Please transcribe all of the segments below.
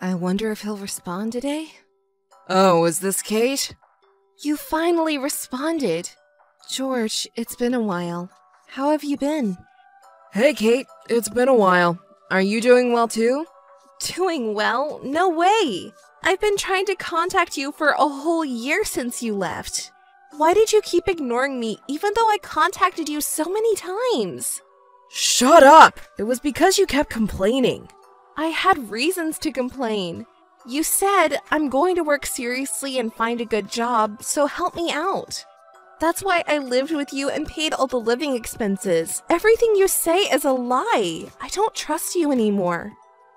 I wonder if he'll respond today? Oh, is this Kate? You finally responded. George, it's been a while. How have you been? Hey, Kate, it's been a while. Are you doing well too? Doing well? No way! I've been trying to contact you for a whole year since you left. Why did you keep ignoring me even though I contacted you so many times? Shut up! It was because you kept complaining. I had reasons to complain. You said, I'm going to work seriously and find a good job, so help me out. That's why I lived with you and paid all the living expenses. Everything you say is a lie. I don't trust you anymore.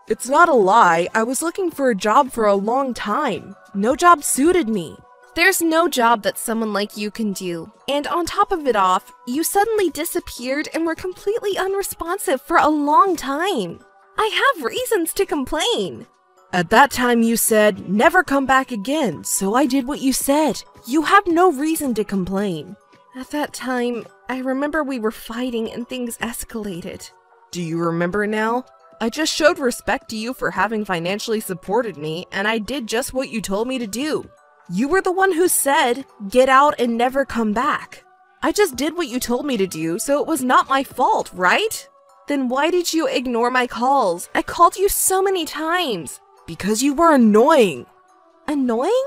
It's not a lie. I was looking for a job for a long time. No job suited me. There's no job that someone like you can do. And on top of it off, you suddenly disappeared and were completely unresponsive for a long time. I have reasons to complain. At that time you said, never come back again, so I did what you said. You have no reason to complain. At that time, I remember we were fighting and things escalated. Do you remember now? I just showed respect to you for having financially supported me, and I did just what you told me to do. You were the one who said, get out and never come back. I just did what you told me to do, so it was not my fault, right? Then why did you ignore my calls? I called you so many times. Because you were annoying. Annoying?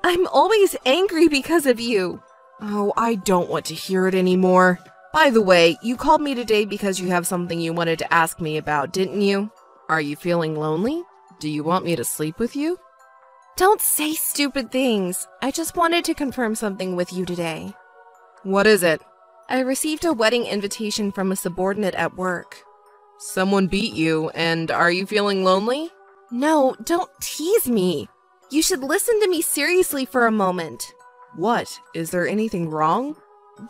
I'm always angry because of you. Oh, I don't want to hear it anymore. By the way, you called me today because you have something you wanted to ask me about, didn't you? Are you feeling lonely? Do you want me to sleep with you? Don't say stupid things. I just wanted to confirm something with you today. What is it? I received a wedding invitation from a subordinate at work. Someone beat you, and are you feeling lonely? No, don't tease me. You should listen to me seriously for a moment. What? Is there anything wrong?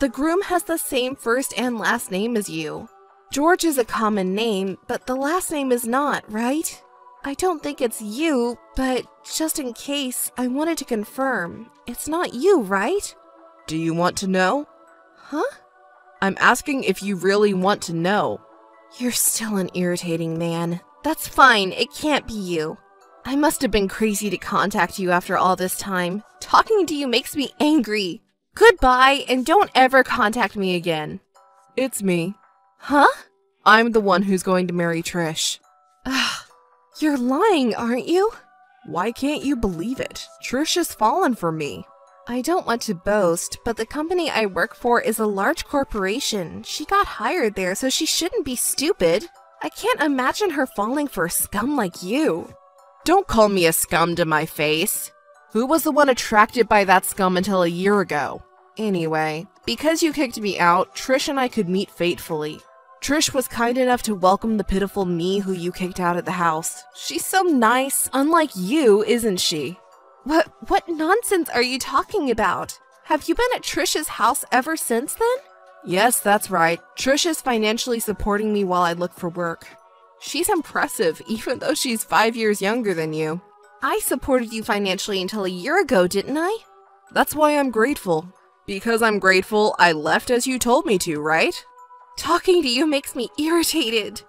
The groom has the same first and last name as you. George is a common name, but the last name is not, right? I don't think it's you, but just in case, I wanted to confirm. It's not you, right? Do you want to know? Huh? I'm asking if you really want to know. You're still an irritating man. That's fine, it can't be you. I must have been crazy to contact you after all this time. Talking to you makes me angry. Goodbye, and don't ever contact me again. It's me. Huh? I'm the one who's going to marry Trish. Ugh, you're lying, aren't you? Why can't you believe it? Trish has fallen for me. I don't want to boast, but the company I work for is a large corporation. She got hired there, so she shouldn't be stupid. I can't imagine her falling for a scum like you. Don't call me a scum to my face. Who was the one attracted by that scum until a year ago? Anyway, because you kicked me out, Trish and I could meet fatefully. Trish was kind enough to welcome the pitiful me who you kicked out of the house. She's so nice, unlike you, isn't she? What nonsense are you talking about? Have you been at Trish's house ever since then? Yes, that's right. Trish is financially supporting me while I look for work. She's impressive, even though she's 5 years younger than you. I supported you financially until a year ago, didn't I? That's why I'm grateful. Because I'm grateful, I left as you told me to, right? Talking to you makes me irritated.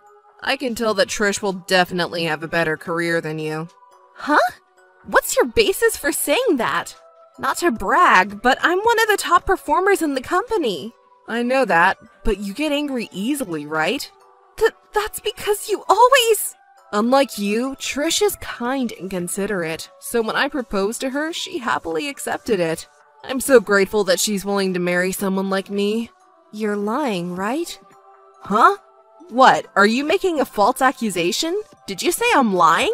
I can tell that Trish will definitely have a better career than you. Huh? What's your basis for saying that? Not to brag, but I'm one of the top performers in the company. I know that, but you get angry easily, right? That's because you always... Unlike you, Trish is kind and considerate, so when I proposed to her, she happily accepted it. I'm so grateful that she's willing to marry someone like me. You're lying, right? Huh? What, are you making a false accusation? Did you say I'm lying?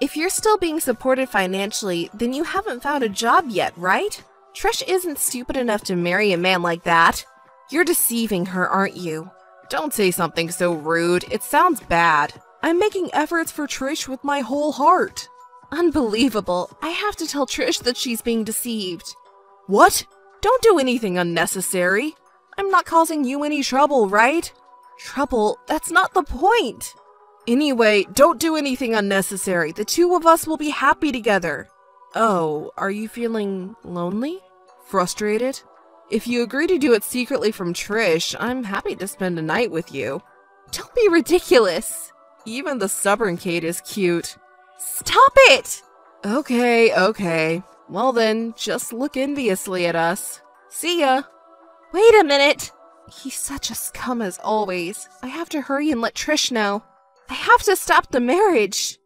If you're still being supported financially, then you haven't found a job yet, right? Trish isn't stupid enough to marry a man like that. You're deceiving her, aren't you? Don't say something so rude. It sounds bad. I'm making efforts for Trish with my whole heart. Unbelievable. I have to tell Trish that she's being deceived. What? Don't do anything unnecessary. I'm not causing you any trouble, right? Trouble? That's not the point. Anyway, don't do anything unnecessary. The two of us will be happy together. Oh, are you feeling lonely? Frustrated? If you agree to do it secretly from Trish, I'm happy to spend a night with you. Don't be ridiculous. Even the stubborn Kate is cute. Stop it! Okay. Well then, just look enviously at us. See ya. Wait a minute. He's such a scum as always. I have to hurry and let Trish know. I have to stop the marriage.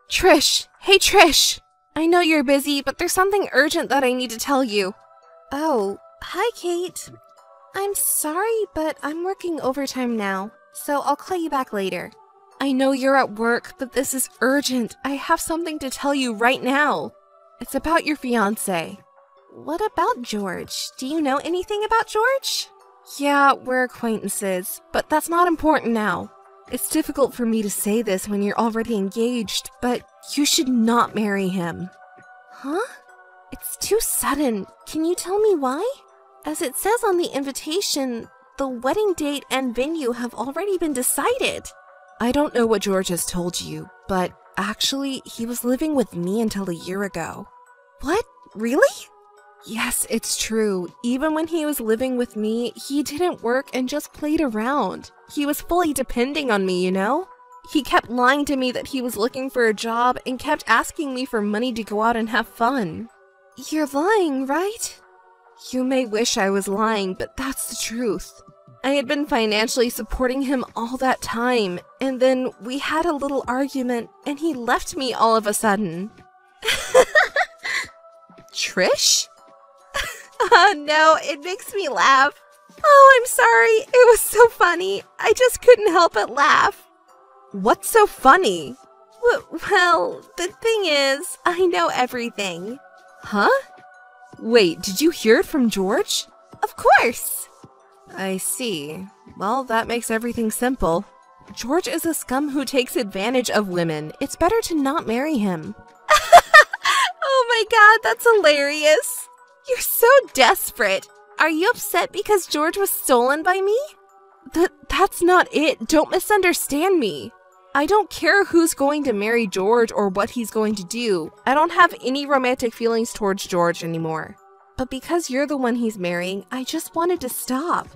Trish! Hey, Trish! I know you're busy, but there's something urgent that I need to tell you. Oh, hi, Kate. I'm sorry, but I'm working overtime now, so I'll call you back later. I know you're at work, but this is urgent. I have something to tell you right now. It's about your fiancé. What about George? Do you know anything about George? Yeah, we're acquaintances, but that's not important now. It's difficult for me to say this when you're already engaged, but you should not marry him. Huh? It's too sudden. Can you tell me why? As it says on the invitation, the wedding date and venue have already been decided. I don't know what George has told you, but actually, he was living with me until a year ago. What? Really? Yes, it's true. Even when he was living with me, he didn't work and just played around. He was fully depending on me, you know? He kept lying to me that he was looking for a job and kept asking me for money to go out and have fun. You're lying, right? You may wish I was lying, but that's the truth. I had been financially supporting him all that time, and then we had a little argument, and he left me all of a sudden. Trish? Oh no, it makes me laugh. Oh, I'm sorry. It was so funny. I just couldn't help but laugh. What's so funny? Well, the thing is, I know everything. Huh? Wait, did you hear it from George? Of course. I see. Well, that makes everything simple. George is a scum who takes advantage of women. It's better to not marry him. Oh my god, that's hilarious. You're so desperate. Are you upset because George was stolen by me? That's not it. Don't misunderstand me. I don't care who's going to marry George or what he's going to do. I don't have any romantic feelings towards George anymore. But because you're the one he's marrying, I just wanted to stop.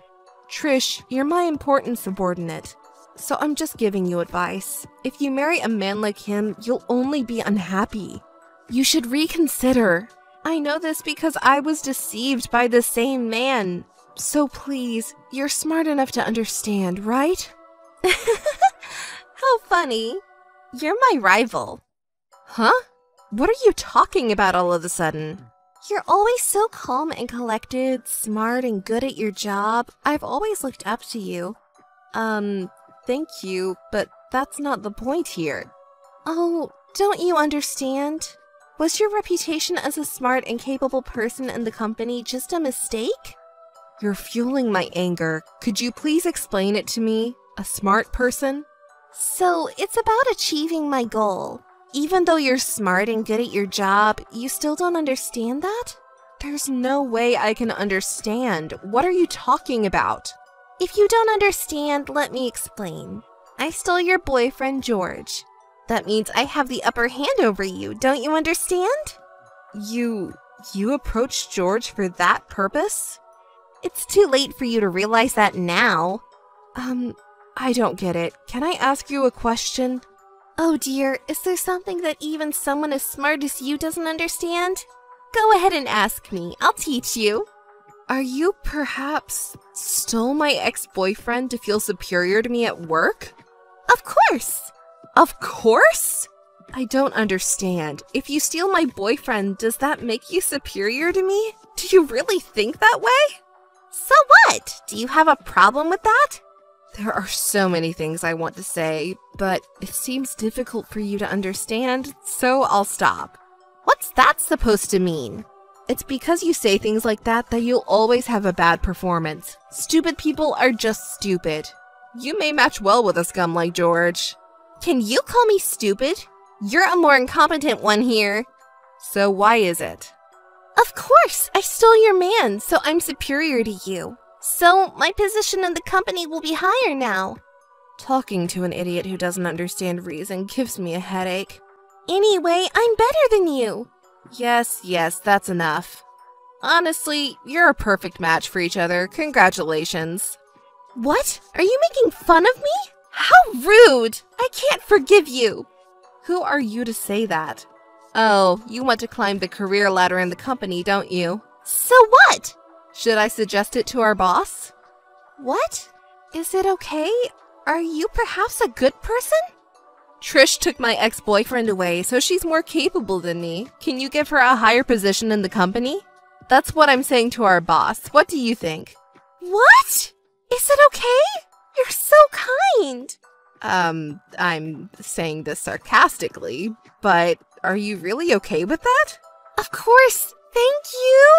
Trish, you're my important subordinate. So I'm just giving you advice. If you marry a man like him, you'll only be unhappy. You should reconsider. I know this because I was deceived by the same man. So please, you're smart enough to understand, right? How funny. You're my rival. Huh? What are you talking about all of a sudden? You're always so calm and collected, smart and good at your job. I've always looked up to you. Thank you, but that's not the point here. Oh, don't you understand? Was your reputation as a smart and capable person in the company just a mistake? You're fueling my anger. Could you please explain it to me? A smart person? So, it's about achieving my goal. Even though you're smart and good at your job, you still don't understand that? There's no way I can understand. What are you talking about? If you don't understand, let me explain. I stole your boyfriend, George. That means I have the upper hand over you, don't you understand? You approached George for that purpose? It's too late for you to realize that now. I don't get it. Can I ask you a question? Oh dear, is there something that even someone as smart as you doesn't understand? Go ahead and ask me. I'll teach you. Are you perhaps stole my ex-boyfriend to feel superior to me at work? Of course. Of course? I don't understand. If you steal my boyfriend, does that make you superior to me? Do you really think that way? So what? Do you have a problem with that? There are so many things I want to say, but it seems difficult for you to understand, so I'll stop. What's that supposed to mean? It's because you say things like that you'll always have a bad performance. Stupid people are just stupid. You may match well with a scum like George. Can you call me stupid? You're a more incompetent one here. So why is it? Of course, I stole your man, so I'm superior to you. So my position in the company will be higher now. Talking to an idiot who doesn't understand reason gives me a headache. Anyway, I'm better than you. Yes, that's enough. Honestly, you're a perfect match for each other. Congratulations. What? Are you making fun of me? How rude! I can't forgive you! Who are you to say that? Oh, you want to climb the career ladder in the company, don't you? So what? Should I suggest it to our boss? What? Is it okay? Are you perhaps a good person? Trish took my ex-boyfriend away, so she's more capable than me. Can you give her a higher position in the company? That's what I'm saying to our boss. What do you think? What? Is it okay? You're so kind. I'm saying this sarcastically, but are you really okay with that? Of course. Thank you.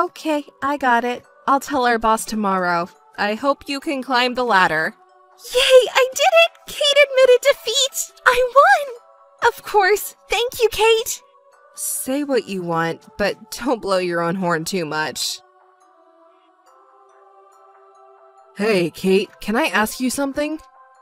Okay, I got it. I'll tell our boss tomorrow. I hope you can climb the ladder. Yay, I did it! Kate admitted defeat! I won! Of course. Thank you, Kate. Say what you want, but don't blow your own horn too much. Hey, Kate, can I ask you something?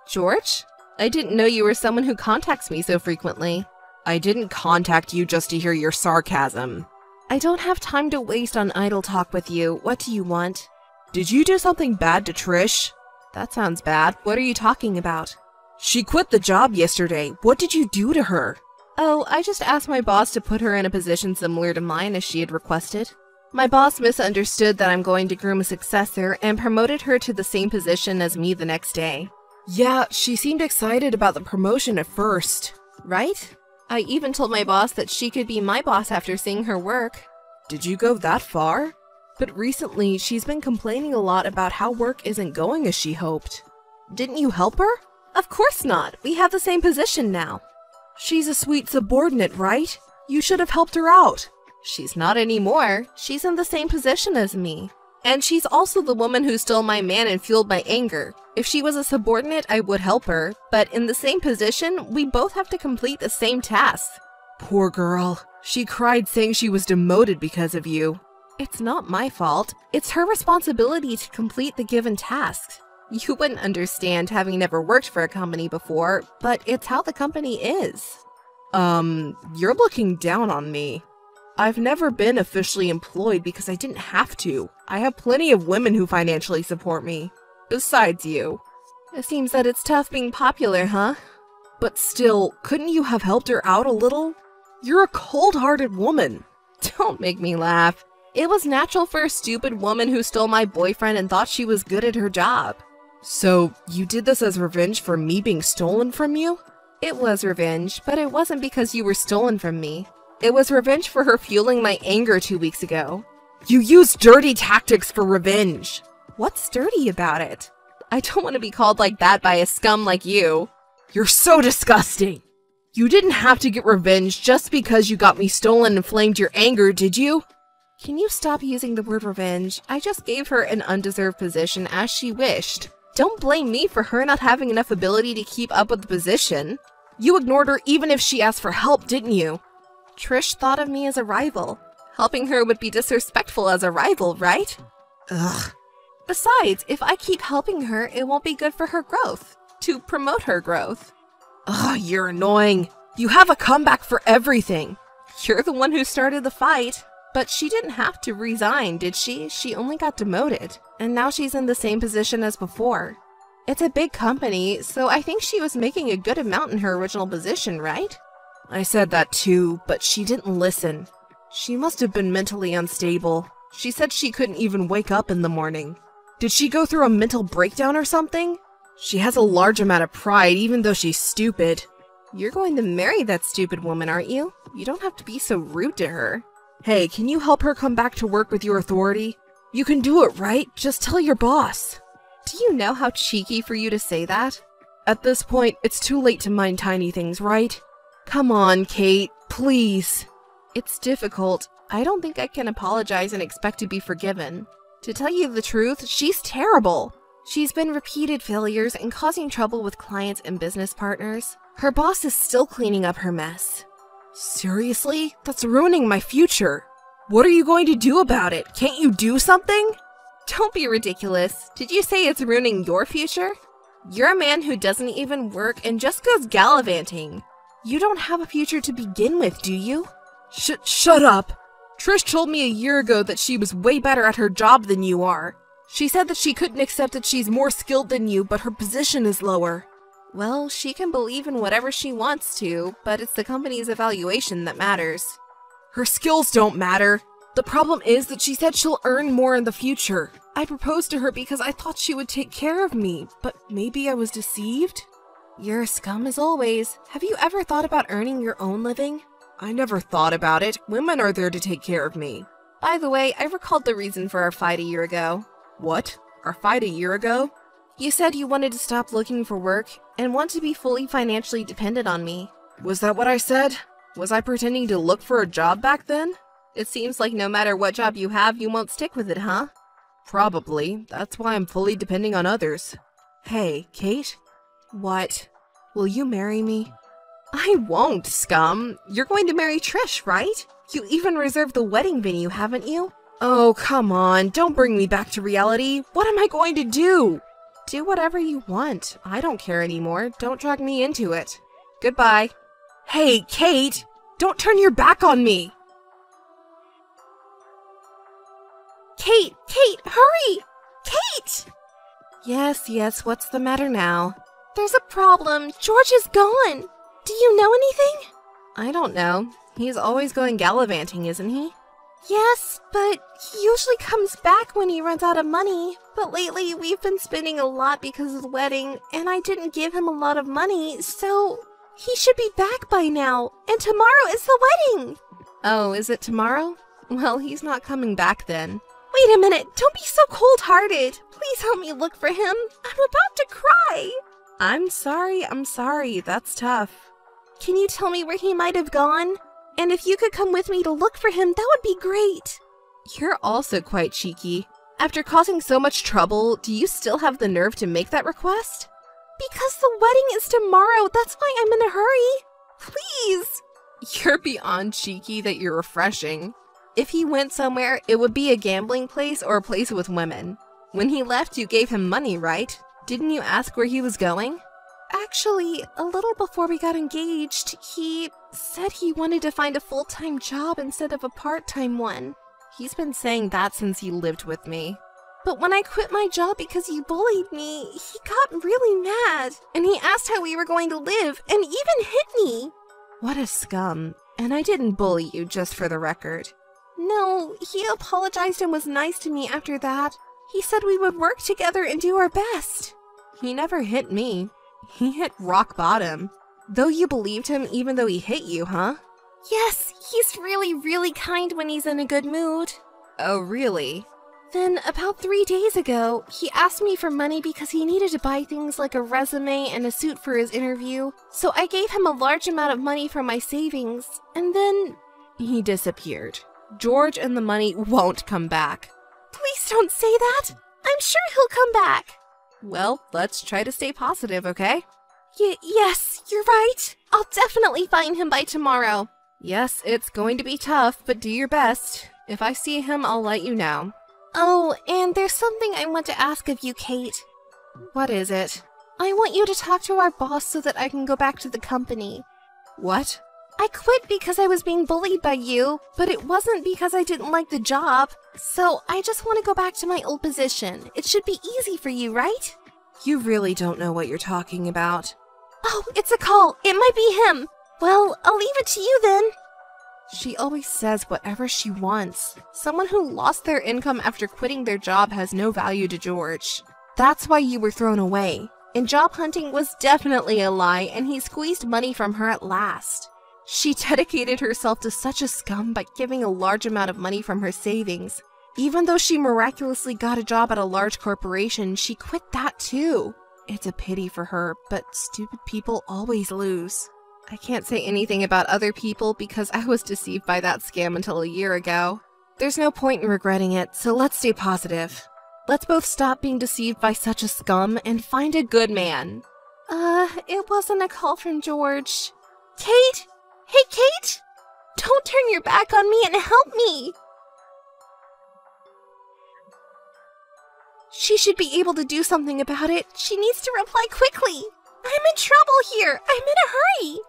George? I didn't know you were someone who contacts me so frequently. I didn't contact you just to hear your sarcasm. I don't have time to waste on idle talk with you. What do you want? Did you do something bad to Trish? That sounds bad. What are you talking about? She quit the job yesterday. What did you do to her? Oh, I just asked my boss to put her in a position similar to mine as she had requested. My boss misunderstood that I'm going to groom a successor and promoted her to the same position as me the next day. Yeah, she seemed excited about the promotion at first. Right? I even told my boss that she could be my boss after seeing her work. Did you go that far? But recently, she's been complaining a lot about how work isn't going as she hoped. Didn't you help her? Of course not. We have the same position now. She's a sweet subordinate, right? You should have helped her out. She's not anymore. She's in the same position as me. And she's also the woman who stole my man and fueled my anger. If she was a subordinate, I would help her. But in the same position, we both have to complete the same tasks. Poor girl. She cried saying she was demoted because of you. It's not my fault. It's her responsibility to complete the given tasks. You wouldn't understand having never worked for a company before, but it's how the company is. You're looking down on me. I've never been officially employed because I didn't have to. I have plenty of women who financially support me. Besides you. It seems that it's tough being popular, huh? But still, couldn't you have helped her out a little? You're a cold-hearted woman. Don't make me laugh. It was natural for a stupid woman who stole my boyfriend and thought she was good at her job. So, you did this as revenge for me being stolen from you? It was revenge, but it wasn't because you were stolen from me. It was revenge for her fueling my anger 2 weeks ago. You used dirty tactics for revenge. What's dirty about it? I don't want to be called like that by a scum like you. You're so disgusting. You didn't have to get revenge just because you got me stolen and flamed your anger, did you? Can you stop using the word revenge? I just gave her an undeserved position as she wished. Don't blame me for her not having enough ability to keep up with the position. You ignored her even if she asked for help, didn't you? Trish thought of me as a rival. Helping her would be disrespectful as a rival, right? Ugh. Besides, if I keep helping her, it won't be good for her growth. To promote her growth. Ugh, you're annoying. You have a comeback for everything. You're the one who started the fight. But she didn't have to resign, did she? She only got demoted. And now she's in the same position as before. It's a big company, so I think she was making a good amount in her original position, right? I said that too, but she didn't listen. She must have been mentally unstable. She said she couldn't even wake up in the morning. Did she go through a mental breakdown or something? She has a large amount of pride, even though she's stupid. You're going to marry that stupid woman, aren't you? You don't have to be so rude to her. Hey, can you help her come back to work with your authority? You can do it, right? Just tell your boss. Do you know how cheeky for you to say that? At this point, it's too late to mind tiny things, right? Come on, Kate, please. It's difficult. I don't think I can apologize and expect to be forgiven. To tell you the truth, she's terrible. She's been repeated failures and causing trouble with clients and business partners. Her boss is still cleaning up her mess. Seriously? That's ruining my future. What are you going to do about it? Can't you do something? Don't be ridiculous. Did you say it's ruining your future? You're a man who doesn't even work and just goes gallivanting. You don't have a future to begin with, do you? Shut up. Trish told me a year ago that she was way better at her job than you are. She said that she couldn't accept that she's more skilled than you, but her position is lower. Well, she can believe in whatever she wants to, but it's the company's evaluation that matters. Her skills don't matter. The problem is that she said she'll earn more in the future. I proposed to her because I thought she would take care of me, but maybe I was deceived? You're a scum as always. Have you ever thought about earning your own living? I never thought about it. Women are there to take care of me. By the way, I recalled the reason for our fight a year ago. What? Our fight a year ago? You said you wanted to stop looking for work and want to be fully financially dependent on me. Was that what I said? Was I pretending to look for a job back then? It seems like no matter what job you have, you won't stick with it, huh? Probably. That's why I'm fully depending on others. Hey, Kate? What? Will you marry me? I won't, scum. You're going to marry Trish, right? You even reserved the wedding venue, haven't you? Oh, come on. Don't bring me back to reality. What am I going to do? Do whatever you want. I don't care anymore. Don't drag me into it. Goodbye. Hey, Kate! Don't turn your back on me! Kate! Kate, hurry! Kate! Yes, what's the matter now? There's a problem. George is gone. Do you know anything? I don't know. He's always going gallivanting, isn't he? Yes, but he usually comes back when he runs out of money. But lately, we've been spending a lot because of the wedding, and I didn't give him a lot of money, so he should be back by now. And tomorrow is the wedding. Oh, is it tomorrow? Well, he's not coming back then. Wait a minute, don't be so cold-hearted. Please help me look for him. I'm about to cry. I'm sorry. That's tough. Can you tell me where he might have gone? And if you could come with me to look for him, that would be great. You're also quite cheeky. After causing so much trouble, do you still have the nerve to make that request? Because the wedding is tomorrow, that's why I'm in a hurry. Please. You're beyond cheeky that you're refreshing. If he went somewhere, it would be a gambling place or a place with women. When he left, you gave him money, right? Didn't you ask where he was going? Actually, a little before we got engaged, he said he wanted to find a full-time job instead of a part-time one. He's been saying that since he lived with me. But when I quit my job because you bullied me, he got really mad, and he asked how we were going to live, and even hit me. What a scum. And I didn't bully you, just for the record. No, he apologized and was nice to me after that. He said we would work together and do our best. He never hit me. He hit rock bottom. Though you believed him even though he hit you, huh? Yes, he's really kind when he's in a good mood. Oh, really? Then, about 3 days ago, he asked me for money because he needed to buy things like a resume and a suit for his interview, so I gave him a large amount of money from my savings, and then he disappeared. George and the money won't come back. Please don't say that! I'm sure he'll come back! Well, let's try to stay positive, okay? Yes, you're right. I'll definitely find him by tomorrow. Yes, it's going to be tough, but do your best. If I see him, I'll let you know. Oh, and there's something I want to ask of you, Kate. What is it? I want you to talk to our boss so that I can go back to the company. What? I quit because I was being bullied by you, but it wasn't because I didn't like the job. So I just want to go back to my old position. It should be easy for you, right? You really don't know what you're talking about. Oh, it's a call. It might be him. Well, I'll leave it to you then. She always says whatever she wants. Someone who lost their income after quitting their job has no value to George. That's why you were thrown away. And job hunting was definitely a lie, and he squeezed money from her at last. She dedicated herself to such a scum by giving a large amount of money from her savings. Even though she miraculously got a job at a large corporation, she quit that too. It's a pity for her, but stupid people always lose. I can't say anything about other people because I was deceived by that scam until a year ago. There's no point in regretting it, so let's stay positive. Let's both stop being deceived by such a scum and find a good man. It wasn't a call from George. Kate? Hey, Kate! Don't turn your back on me and help me! She should be able to do something about it. She needs to reply quickly. I'm in trouble here. I'm in a hurry.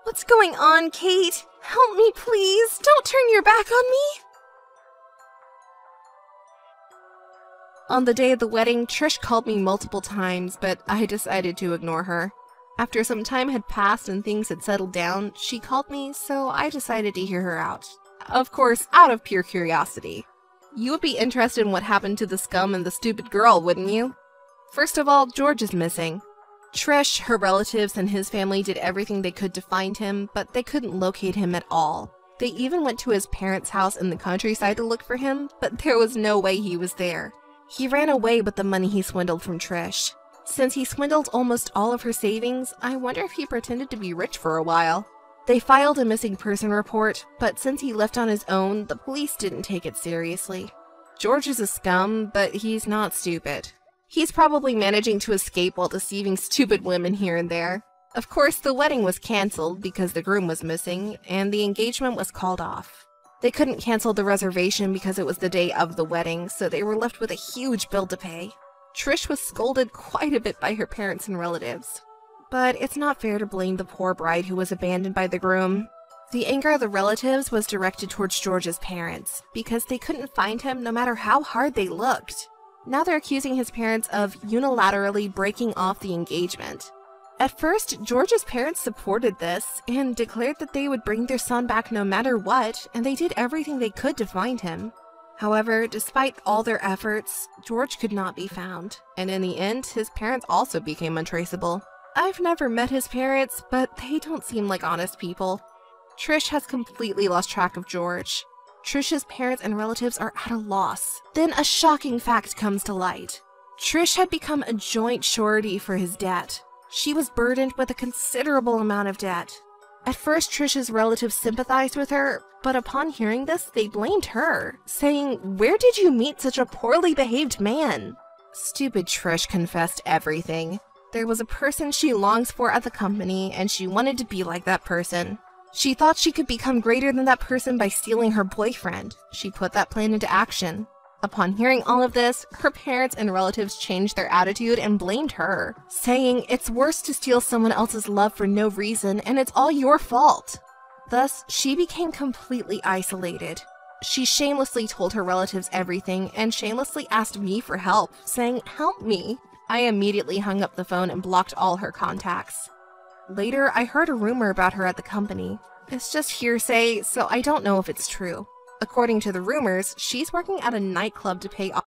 What's going on, Kate? Help me, please. Don't turn your back on me. On the day of the wedding, Trish called me multiple times, but I decided to ignore her. After some time had passed and things had settled down, she called me, so I decided to hear her out. Of course, out of pure curiosity. You would be interested in what happened to the scum and the stupid girl, wouldn't you? First of all, George is missing. Trish, her relatives, and his family did everything they could to find him, but they couldn't locate him at all. They even went to his parents' house in the countryside to look for him, but there was no way he was there. He ran away with the money he swindled from Trish. Since he swindled almost all of her savings, I wonder if he pretended to be rich for a while. They filed a missing person report, but since he left on his own, the police didn't take it seriously. George is a scum, but he's not stupid. He's probably managing to escape while deceiving stupid women here and there. Of course, the wedding was cancelled because the groom was missing, and the engagement was called off. They couldn't cancel the reservation because it was the day of the wedding, so they were left with a huge bill to pay. Trish was scolded quite a bit by her parents and relatives. But it's not fair to blame the poor bride who was abandoned by the groom. The anger of the relatives was directed towards George's parents, because they couldn't find him no matter how hard they looked. Now they're accusing his parents of unilaterally breaking off the engagement. At first, George's parents supported this and declared that they would bring their son back no matter what, and they did everything they could to find him. However, despite all their efforts, George could not be found, and in the end, his parents also became untraceable. I've never met his parents, but they don't seem like honest people. Trish has completely lost track of George. Trish's parents and relatives are at a loss. Then a shocking fact comes to light. Trish had become a joint surety for his debt. She was burdened with a considerable amount of debt. At first, Trish's relatives sympathized with her, but upon hearing this, they blamed her, saying, "Where did you meet such a poorly behaved man?" Stupid Trish confessed everything. There was a person she longs for at the company, and she wanted to be like that person. She thought she could become greater than that person by stealing her boyfriend. She put that plan into action. Upon hearing all of this, her parents and relatives changed their attitude and blamed her, saying it's worse to steal someone else's love for no reason and it's all your fault. Thus, she became completely isolated. She shamelessly told her relatives everything and shamelessly asked me for help, saying, "Help me." I immediately hung up the phone and blocked all her contacts. Later, I heard a rumor about her at the company. It's just hearsay, so I don't know if it's true. According to the rumors, she's working at a nightclub to pay off